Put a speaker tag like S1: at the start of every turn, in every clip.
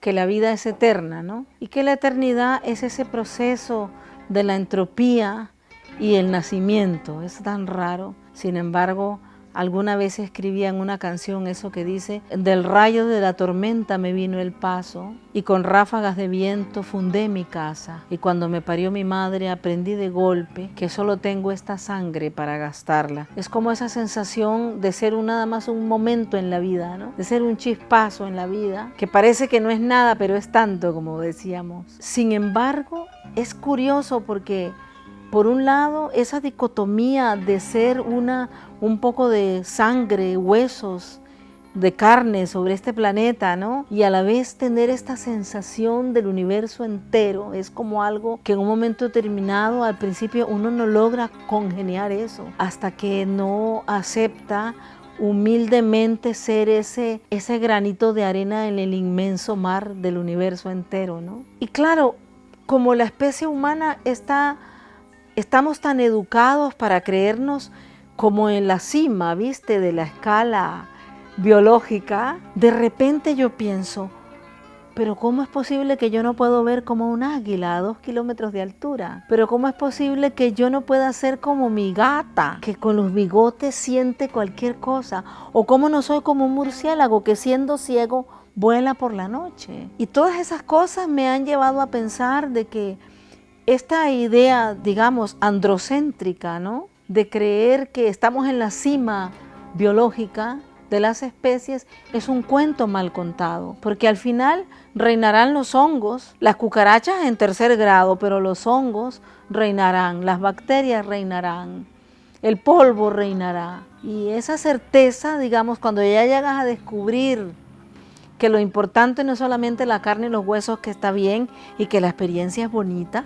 S1: que la vida es eterna, ¿no? Y que la eternidad es ese proceso de la entropía y el nacimiento. Es tan raro. Sin embargo, alguna vez escribía en una canción eso que dice: del rayo de la tormenta me vino el paso y con ráfagas de viento fundé mi casa. Y cuando me parió mi madre aprendí de golpe que solo tengo esta sangre para gastarla. Es como esa sensación de ser nada más un momento en la vida, ¿no? De ser un chispazo en la vida, que parece que no es nada, pero es tanto, como decíamos. Sin embargo, es curioso porque por un lado, esa dicotomía de ser un poco de sangre, huesos, de carne sobre este planeta, ¿no? Y a la vez tener esta sensación del universo entero, es como algo que en un momento determinado, al principio, uno no logra congeniar eso, hasta que no acepta humildemente ser ese granito de arena en el inmenso mar del universo entero, ¿no? Y claro, como la especie humana estamos tan educados para creernos como en la cima, ¿viste?, de la escala biológica. De repente yo pienso, pero ¿cómo es posible que yo no puedo ver como un águila a 2 kilómetros de altura? Pero ¿cómo es posible que yo no pueda ser como mi gata, que con los bigotes siente cualquier cosa? ¿O cómo no soy como un murciélago que siendo ciego vuela por la noche? Y todas esas cosas me han llevado a pensar de que esta idea, digamos, androcéntrica, ¿no?, de creer que estamos en la cima biológica de las especies, es un cuento mal contado, porque al final reinarán los hongos, las cucarachas en 3er grado, pero los hongos reinarán, las bacterias reinarán, el polvo reinará. Y esa certeza, digamos, cuando ya llegas a descubrir que lo importante no es solamente la carne y los huesos, que está bien, y que la experiencia es bonita.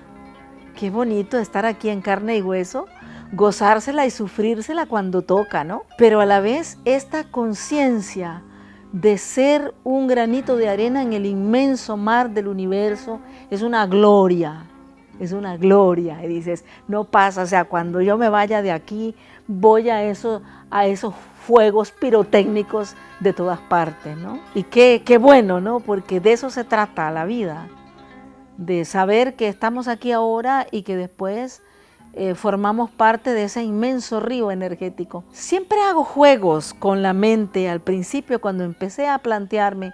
S1: Qué bonito estar aquí en carne y hueso, gozársela y sufrírsela cuando toca, ¿no? Pero a la vez esta conciencia de ser un granito de arena en el inmenso mar del universo es una gloria, es una gloria. Y dices, no pasa, o sea, cuando yo me vaya de aquí, voy a esos fuegos pirotécnicos de todas partes, ¿no? Y qué bueno, ¿no? Porque de eso se trata la vida, de saber que estamos aquí ahora y que después formamos parte de ese inmenso río energético. Siempre hago juegos con la mente al principio cuando empecé a plantearme,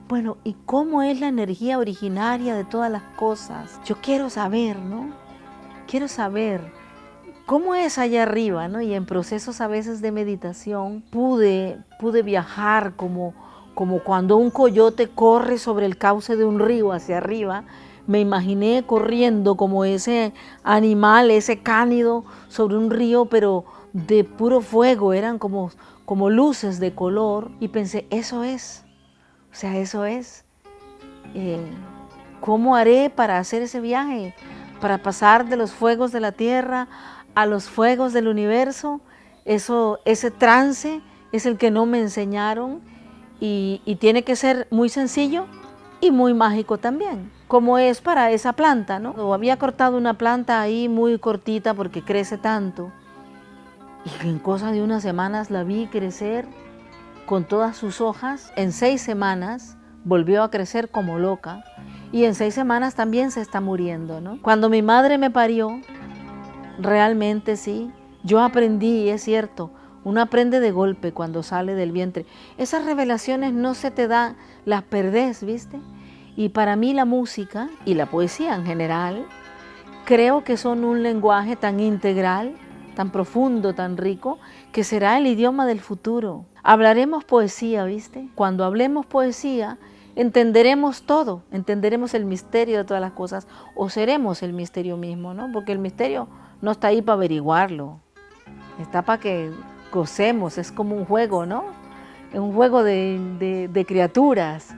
S1: bueno, ¿y cómo es la energía originaria de todas las cosas? Yo quiero saber, ¿no? Quiero saber cómo es allá arriba, ¿no? Y en procesos a veces de meditación pude viajar como cuando un coyote corre sobre el cauce de un río hacia arriba. Me imaginé corriendo como ese animal, ese cánido sobre un río, pero de puro fuego, eran como luces de color. Y pensé, eso es, o sea, eso es. ¿Cómo haré para hacer ese viaje? Para pasar de los fuegos de la tierra a los fuegos del universo. Ese trance es el que no me enseñaron y tiene que ser muy sencillo y muy mágico también, como es para esa planta, ¿no? Había cortado una planta ahí muy cortita porque crece tanto y en cosa de unas semanas la vi crecer con todas sus hojas. En 6 semanas volvió a crecer como loca y en 6 semanas también se está muriendo, ¿no? Cuando mi madre me parió, realmente sí, yo aprendí, es cierto, uno aprende de golpe cuando sale del vientre. Esas revelaciones no se te dan, las perdés, ¿viste? Y para mí la música y la poesía en general, creo que son un lenguaje tan integral, tan profundo, tan rico, que será el idioma del futuro. Hablaremos poesía, ¿viste? Cuando hablemos poesía, entenderemos todo, entenderemos el misterio de todas las cosas, o seremos el misterio mismo, ¿no? Porque el misterio no está ahí para averiguarlo, está para que gocemos, es como un juego, ¿no? Es un juego de criaturas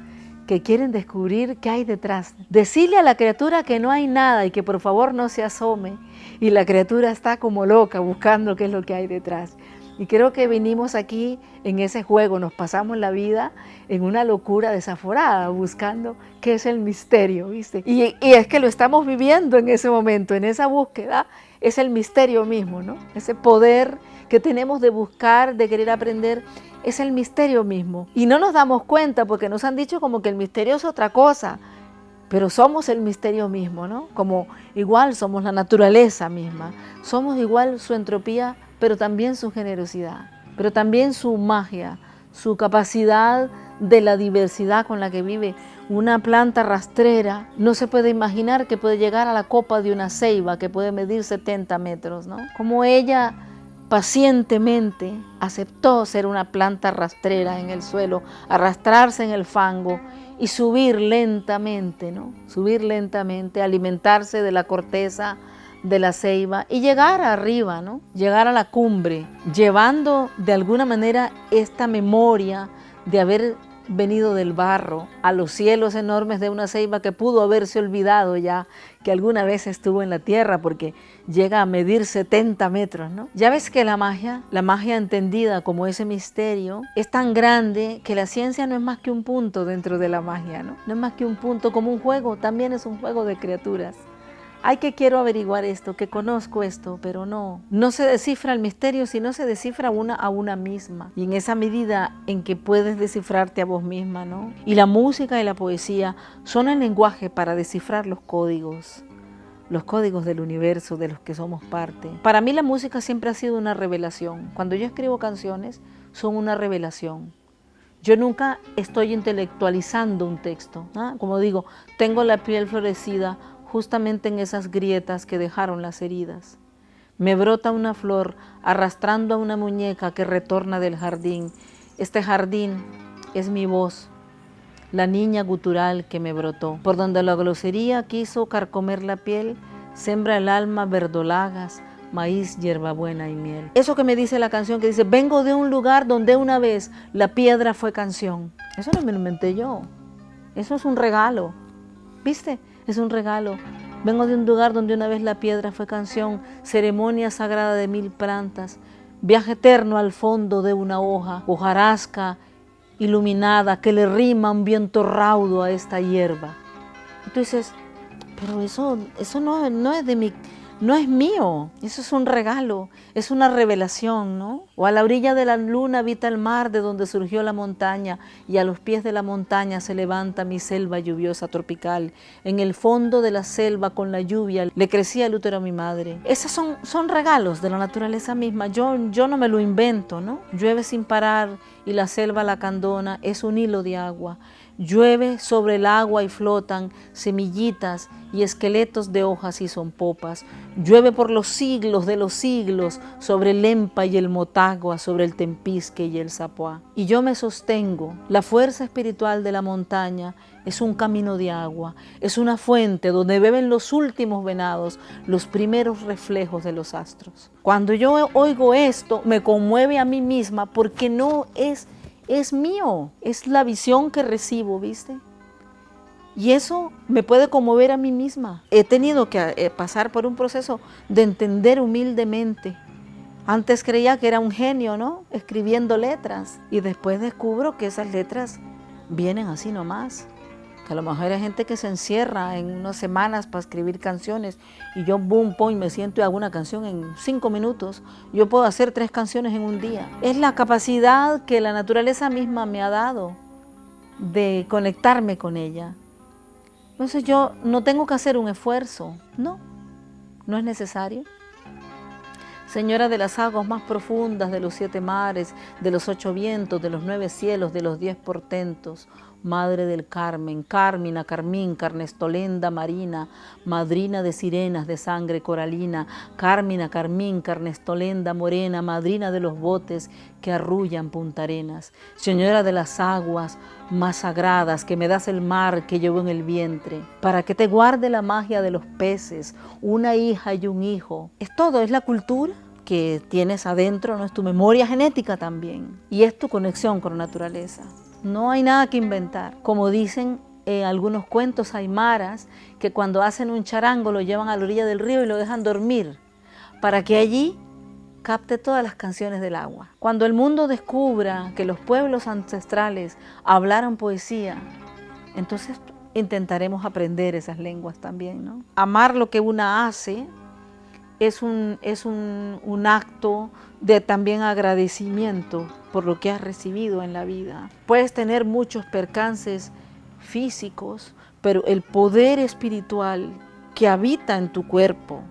S1: que quieren descubrir qué hay detrás. Decirle a la criatura que no hay nada y que por favor no se asome, y la criatura está como loca buscando qué es lo que hay detrás. Y creo que vinimos aquí en ese juego, nos pasamos la vida en una locura desaforada, buscando qué es el misterio, ¿viste? Y es que lo estamos viviendo en ese momento, en esa búsqueda, es el misterio mismo, ¿no? Ese poder que tenemos de buscar, de querer aprender, es el misterio mismo. Y no nos damos cuenta porque nos han dicho como que el misterio es otra cosa, pero somos el misterio mismo, ¿no? Como igual somos la naturaleza misma, somos igual su entropía, pero también su generosidad, pero también su magia, su capacidad de la diversidad con la que vive. Una planta rastrera no se puede imaginar que puede llegar a la copa de una ceiba que puede medir 70 metros, ¿no? Como ella pacientemente aceptó ser una planta rastrera en el suelo, arrastrarse en el fango y subir lentamente, ¿no? Subir lentamente, alimentarse de la corteza de la ceiba y llegar arriba, ¿no? Llegar a la cumbre, llevando de alguna manera esta memoria de haber venido del barro a los cielos enormes de una ceiba que pudo haberse olvidado ya que alguna vez estuvo en la tierra porque llega a medir 70 metros, ¿no? Ya ves que la magia entendida como ese misterio, es tan grande que la ciencia no es más que un punto dentro de la magia, ¿no? No es más que un punto, como un juego, también es un juego de criaturas. Ay, que quiero averiguar esto, que conozco esto, pero no se descifra el misterio, sino se descifra a una misma. Y en esa medida en que puedes descifrarte a vos misma, ¿no? Y la música y la poesía son el lenguaje para descifrar los códigos del universo de los que somos parte. Para mí la música siempre ha sido una revelación. Cuando yo escribo canciones, son una revelación. Yo nunca estoy intelectualizando un texto, ¿no? Como digo, tengo la piel florecida justamente en esas grietas que dejaron las heridas. Me brota una flor arrastrando a una muñeca que retorna del jardín. Este jardín es mi voz, la niña gutural que me brotó. Por donde la grosería quiso carcomer la piel, sembra el alma verdolagas, maíz, hierbabuena y miel. Eso que me dice la canción que dice, vengo de un lugar donde una vez la piedra fue canción. Eso no me lo inventé yo, eso es un regalo, ¿viste? Es un regalo. Vengo de un lugar donde una vez la piedra fue canción, ceremonia sagrada de 1000 plantas, viaje eterno al fondo de una hojarasca iluminada que le rima un viento raudo a esta hierba. Entonces, pero eso no es de mi, no es mío, eso es un regalo, es una revelación, ¿no? O a la orilla de la luna habita el mar de donde surgió la montaña y a los pies de la montaña se levanta mi selva lluviosa tropical. En el fondo de la selva con la lluvia le crecía el útero a mi madre. Esos son regalos de la naturaleza misma, yo no me lo invento, ¿no? Llueve sin parar y la selva lacandona es un hilo de agua. Llueve sobre el agua y flotan semillitas y esqueletos de hojas y son popas. Llueve por los siglos de los siglos sobre el Lempa y el Motagua, sobre el Tempisque y el Zapoá. Y yo me sostengo, la fuerza espiritual de la montaña es un camino de agua, es una fuente donde beben los últimos venados, los primeros reflejos de los astros. Cuando yo oigo esto, me conmueve a mí misma porque no es mío, es la visión que recibo, ¿viste? Y eso me puede conmover a mí misma. He tenido que pasar por un proceso de entender humildemente. Antes creía que era un genio, ¿no? Escribiendo letras. Y después descubro que esas letras vienen así nomás. Que a lo mejor hay gente que se encierra en unas semanas para escribir canciones y yo boom, pum, me siento y hago una canción en 5 minutos. Yo puedo hacer 3 canciones en un día. Es la capacidad que la naturaleza misma me ha dado de conectarme con ella. Entonces yo no tengo que hacer un esfuerzo, no es necesario. Señora de las aguas más profundas, de los 7 mares, de los 8 vientos, de los 9 cielos, de los 10 portentos, Madre del Carmen, Carmina, Carmín, Carnestolenda, Marina, madrina de sirenas de sangre coralina, Carmina, Carmín, Carnestolenda, Morena, madrina de los botes que arrullan Punta Arenas, Señora de las aguas más sagradas, que me das el mar que llevo en el vientre, para que te guarde la magia de los peces, una hija y un hijo. Es todo, es la cultura que tienes adentro, no es tu memoria genética también, y es tu conexión con la naturaleza. No hay nada que inventar. Como dicen algunos cuentos aymaras, que cuando hacen un charango lo llevan a la orilla del río y lo dejan dormir, para que allí capte todas las canciones del agua. Cuando el mundo descubra que los pueblos ancestrales hablaron poesía, entonces intentaremos aprender esas lenguas también, ¿no? Amar lo que una hace es un acto de también agradecimiento por lo que has recibido en la vida. Puedes tener muchos percances físicos, pero el poder espiritual que habita en tu cuerpo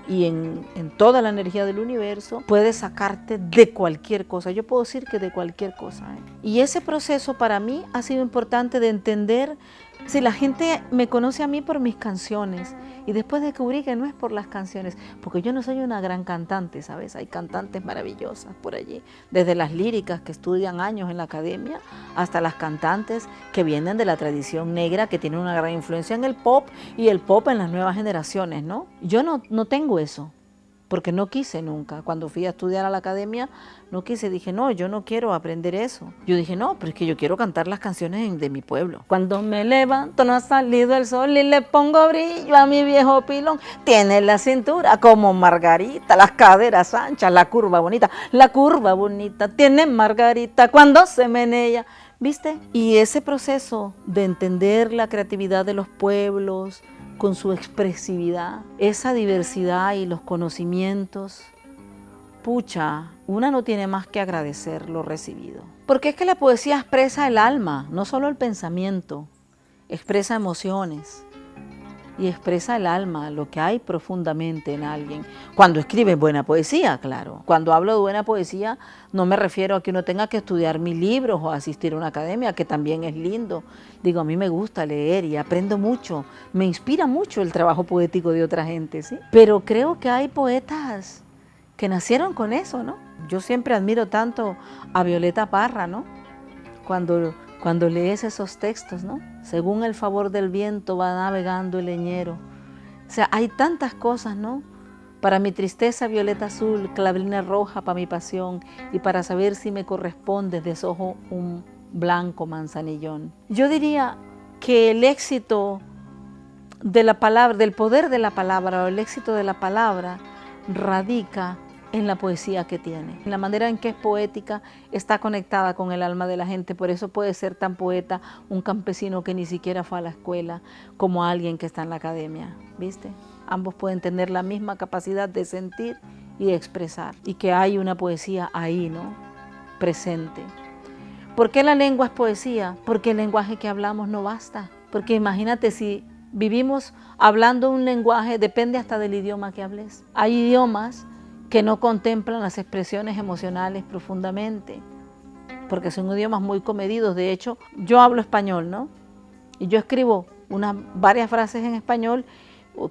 S1: y en toda la energía del universo puede sacarte de cualquier cosa. Yo puedo decir que de cualquier cosa. Y ese proceso para mí ha sido importante de entender. Si la gente me conoce a mí por mis canciones y después descubrí que no es por las canciones, porque yo no soy una gran cantante, ¿sabes? Hay cantantes maravillosas por allí, desde las líricas que estudian años en la academia hasta las cantantes que vienen de la tradición negra, que tienen una gran influencia en el pop y el pop en las nuevas generaciones, ¿no? Yo no tengo eso. Porque no quise nunca. Cuando fui a estudiar a la academia, no quise. Dije, no, yo no quiero aprender eso. Yo dije, no, pero es que yo quiero cantar las canciones de mi pueblo. Cuando me levanto no ha salido el sol y le pongo brillo a mi viejo pilón. Tiene la cintura como margarita, las caderas anchas, la curva bonita. La curva bonita tiene margarita cuando se menea. ¿Viste? Y ese proceso de entender la creatividad de los pueblos, con su expresividad, esa diversidad y los conocimientos, pucha, una no tiene más que agradecer lo recibido. Porque es que la poesía expresa el alma, no solo el pensamiento, expresa emociones y expresa el alma, lo que hay profundamente en alguien. Cuando escribe buena poesía, claro. Cuando hablo de buena poesía, no me refiero a que uno tenga que estudiar mis libros o asistir a una academia, que también es lindo. Digo, a mí me gusta leer y aprendo mucho. Me inspira mucho el trabajo poético de otra gente, ¿sí? Pero creo que hay poetas que nacieron con eso, ¿no? Yo siempre admiro tanto a Violeta Parra, ¿no? Cuando lees esos textos, ¿no? Según el favor del viento va navegando el leñero. O sea, hay tantas cosas, ¿no? Para mi tristeza violeta azul, clavelina roja para mi pasión, y para saber si me corresponde desojo un blanco manzanillón. Yo diría que el éxito de la palabra, del poder de la palabra, o el éxito de la palabra, radica en la poesía que tiene, en la manera en que es poética, está conectada con el alma de la gente. Por eso puede ser tan poeta un campesino que ni siquiera fue a la escuela como alguien que está en la academia, ¿viste? Ambos pueden tener la misma capacidad de sentir y de expresar, y que hay una poesía ahí, ¿no? Presente. ¿Por qué la lengua es poesía? Porque el lenguaje que hablamos no basta. Porque imagínate, si vivimos hablando un lenguaje, depende hasta del idioma que hables. Hay idiomas que no contemplan las expresiones emocionales profundamente, porque son idiomas muy comedidos. De hecho, yo hablo español, ¿no? Y yo escribo varias frases en español,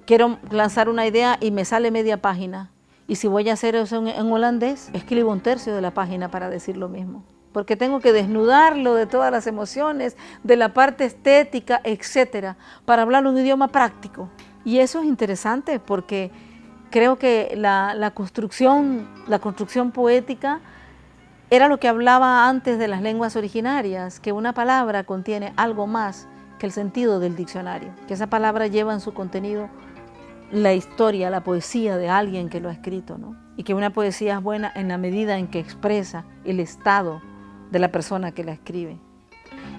S1: quiero lanzar una idea y me sale media página. Y si voy a hacer eso en holandés, escribo un tercio de la página para decir lo mismo. Porque tengo que desnudarlo de todas las emociones, de la parte estética, etcétera, para hablar un idioma práctico. Y eso es interesante porque creo que la construcción poética era lo que hablaba antes de las lenguas originarias, que una palabra contiene algo más que el sentido del diccionario, que esa palabra lleva en su contenido la historia, la poesía de alguien que lo ha escrito, ¿no? Y que una poesía es buena en la medida en que expresa el estado de la persona que la escribe.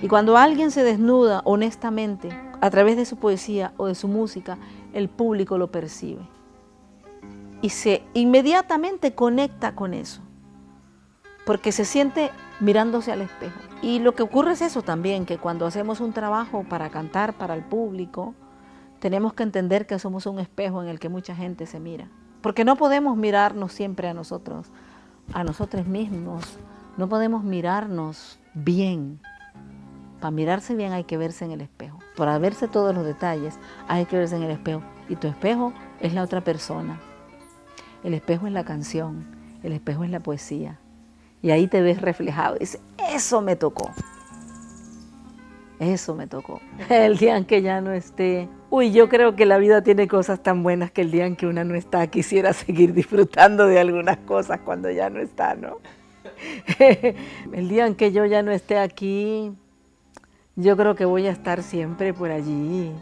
S1: Y cuando alguien se desnuda honestamente a través de su poesía o de su música, el público lo percibe y se inmediatamente conecta con eso, porque se siente mirándose al espejo. Y lo que ocurre es eso también, que cuando hacemos un trabajo para cantar para el público, tenemos que entender que somos un espejo en el que mucha gente se mira, porque no podemos mirarnos siempre a nosotros mismos, no podemos mirarnos bien. Para mirarse bien hay que verse en el espejo, para verse todos los detalles hay que verse en el espejo, y tu espejo es la otra persona. El espejo es la canción, el espejo es la poesía. Y ahí te ves reflejado. Y dices, eso me tocó. Eso me tocó. El día en que ya no esté. Uy, yo creo que la vida tiene cosas tan buenas que el día en que una no está, quisiera seguir disfrutando de algunas cosas cuando ya no está, ¿no? El día en que yo ya no esté aquí, yo creo que voy a estar siempre por allí,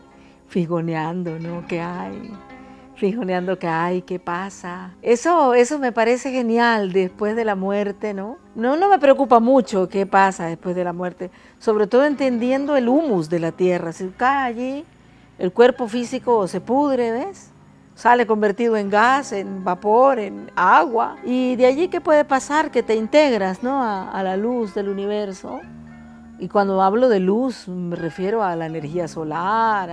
S1: figoneando, ¿no? ¿Qué hay? fijoneando que, ay, ¿qué pasa? Eso me parece genial después de la muerte, ¿no? No me preocupa mucho qué pasa después de la muerte, sobre todo entendiendo el humus de la tierra. Si cae allí, el cuerpo físico se pudre, ¿ves? Sale convertido en gas, en vapor, en agua. Y de allí, ¿qué puede pasar? Que te integras, ¿no? a la luz del universo. Y cuando hablo de luz, me refiero a la energía solar,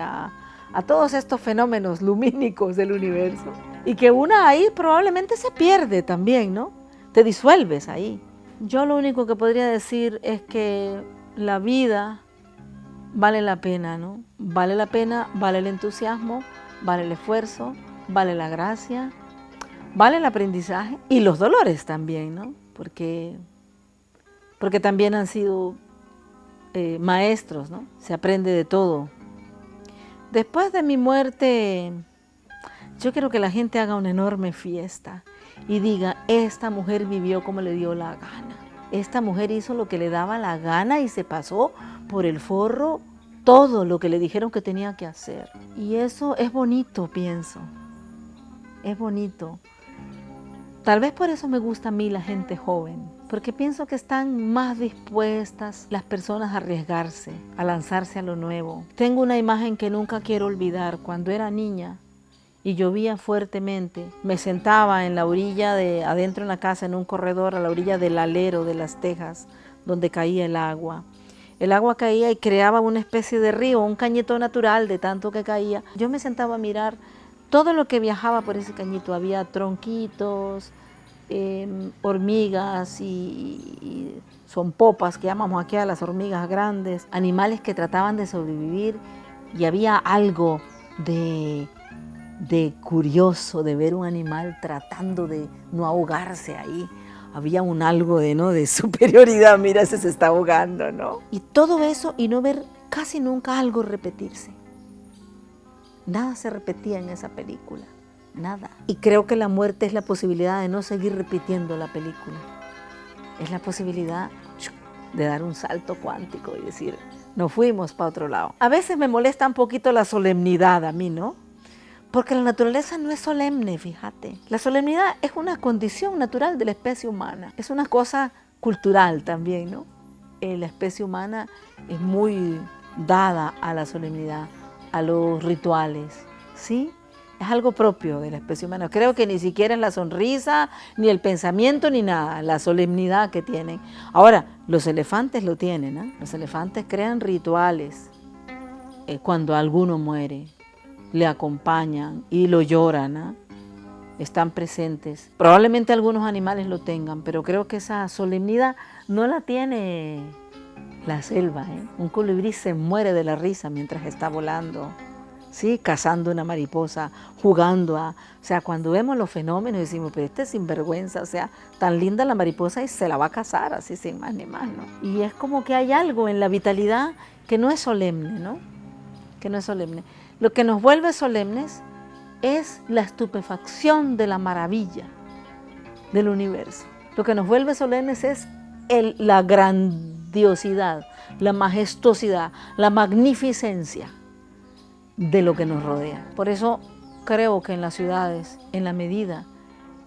S1: a todos estos fenómenos lumínicos del universo. Y que una ahí probablemente se pierde también, ¿no? Te disuelves ahí. Yo lo único que podría decir es que la vida vale la pena, ¿no? Vale la pena, vale el entusiasmo, vale el esfuerzo, vale la gracia, vale el aprendizaje y los dolores también, ¿no? Porque también han sido maestros, ¿no? Se aprende de todo. Después de mi muerte, yo quiero que la gente haga una enorme fiesta y diga, esta mujer vivió como le dio la gana. Esta mujer hizo lo que le daba la gana y se pasó por el forro todo lo que le dijeron que tenía que hacer. Y eso es bonito, pienso. Es bonito. Tal vez por eso me gusta a mí la gente joven, porque pienso que están más dispuestas las personas a arriesgarse, a lanzarse a lo nuevo. Tengo una imagen que nunca quiero olvidar. Cuando era niña y llovía fuertemente, me sentaba en la orilla adentro en la casa, en un corredor, a la orilla del alero de las tejas, donde caía el agua. El agua caía y creaba una especie de río, un cañito natural de tanto que caía. Yo me sentaba a mirar todo lo que viajaba por ese cañito. Había tronquitos, hormigas y son popas, que llamamos aquí a las hormigas grandes, animales que trataban de sobrevivir, y había algo de curioso de ver un animal tratando de no ahogarse ahí. Había un algo de superioridad, mira, ese se está ahogando, ¿no? Y todo eso y no ver casi nunca algo repetirse. Nada se repetía en esa película, nada. Y creo que la muerte es la posibilidad de no seguir repitiendo la película. Es la posibilidad de dar un salto cuántico y decir, nos fuimos para otro lado. A veces me molesta un poquito la solemnidad a mí, ¿no? Porque la naturaleza no es solemne, fíjate. La solemnidad es una condición natural de la especie humana. Es una cosa cultural también, ¿no? La especie humana es muy dada a la solemnidad, a los rituales, ¿sí? Es algo propio de la especie humana. Creo que ni siquiera es la sonrisa, ni el pensamiento, ni nada, la solemnidad que tienen. Ahora, los elefantes lo tienen, ¿eh? Los elefantes crean rituales cuando alguno muere, le acompañan y lo lloran, ¿eh? Están presentes. Probablemente algunos animales lo tengan, pero creo que esa solemnidad no la tiene la selva, ¿eh? Un colibrí se muere de la risa mientras está volando, ¿sí? Cazando una mariposa, jugando o sea, cuando vemos los fenómenos decimos, pero este es sinvergüenza, o sea, tan linda la mariposa y se la va a cazar así sin más ni más, ¿no? Y es como que hay algo en la vitalidad que no es solemne, ¿no? Que no es solemne. Lo que nos vuelve solemnes es la estupefacción de la maravilla del universo. Lo que nos vuelve solemnes es la grandiosidad, la majestuosidad, la magnificencia de lo que nos rodea. Por eso creo que en las ciudades, en la medida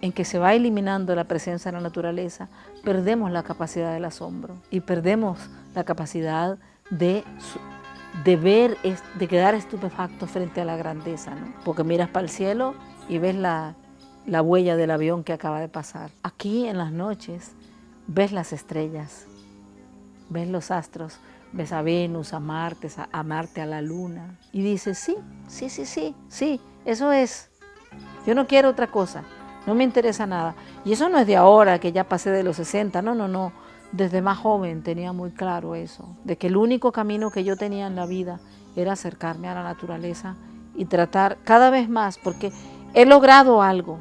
S1: en que se va eliminando la presencia de la naturaleza, perdemos la capacidad del asombro y perdemos la capacidad de ver, de quedar estupefacto frente a la grandeza, ¿no? Porque miras para el cielo y ves la huella del avión que acaba de pasar. Aquí en las noches ves las estrellas, ves los astros, ves a Venus, a Marte, a la Luna, y dices, sí, eso es. Yo no quiero otra cosa, no me interesa nada. Y eso no es de ahora, que ya pasé de los 60, no. Desde más joven tenía muy claro eso, de que el único camino que yo tenía en la vida era acercarme a la naturaleza y tratar cada vez más, porque he logrado algo,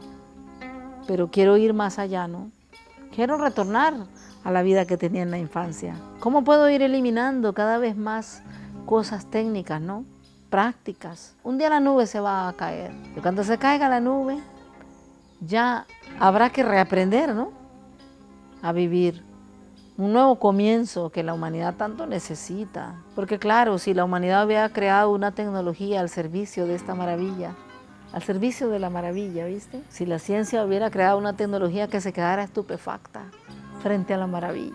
S1: pero quiero ir más allá, ¿no? Quiero retornar a la vida que tenía en la infancia. ¿Cómo puedo ir eliminando cada vez más cosas técnicas, ¿no? Prácticas. Un día la nube se va a caer. Y cuando se caiga la nube, ya habrá que reaprender, ¿no? A vivir un nuevo comienzo que la humanidad tanto necesita. Porque claro, si la humanidad hubiera creado una tecnología al servicio de esta maravilla, al servicio de la maravilla, ¿viste? Si la ciencia hubiera creado una tecnología que se quedara estupefacta frente a la maravilla,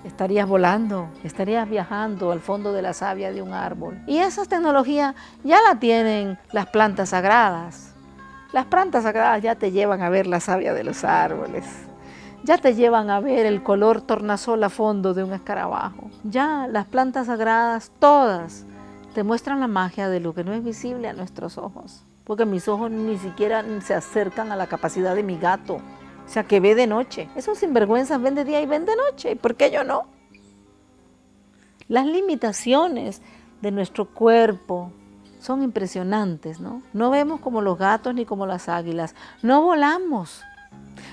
S1: estarías volando, estarías viajando al fondo de la savia de un árbol. Y esas tecnologías ya la tienen las plantas sagradas. Las plantas sagradas ya te llevan a ver la savia de los árboles. Ya te llevan a ver el color tornasol a fondo de un escarabajo. Ya las plantas sagradas, todas, te muestran la magia de lo que no es visible a nuestros ojos. Porque mis ojos ni siquiera se acercan a la capacidad de mi gato. O sea, que ve de noche. Esos sinvergüenzas ven de día y ven de noche. ¿Por qué yo no? Las limitaciones de nuestro cuerpo son impresionantes, ¿no? No vemos como los gatos ni como las águilas. No volamos.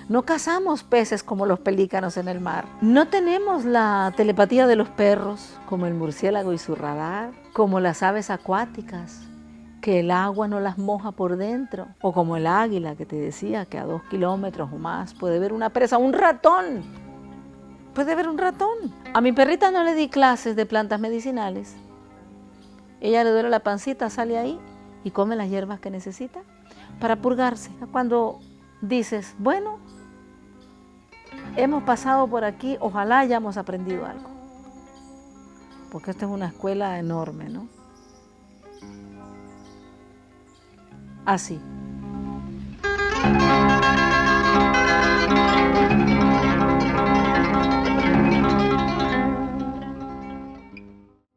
S1: No cazamos peces como los pelícanos en el mar. No tenemos la telepatía de los perros, como el murciélago y su radar, como las aves acuáticas, que el agua no las moja por dentro, o como el águila que te decía que a 2 kilómetros o más puede ver una presa, un ratón. Puede ver un ratón. A mi perrita no le di clases de plantas medicinales. Ella le duele la pancita, sale ahí y come las hierbas que necesita para purgarse. Cuando dices, bueno, hemos pasado por aquí, ojalá hayamos aprendido algo. Porque esta es una escuela enorme, ¿no? Así.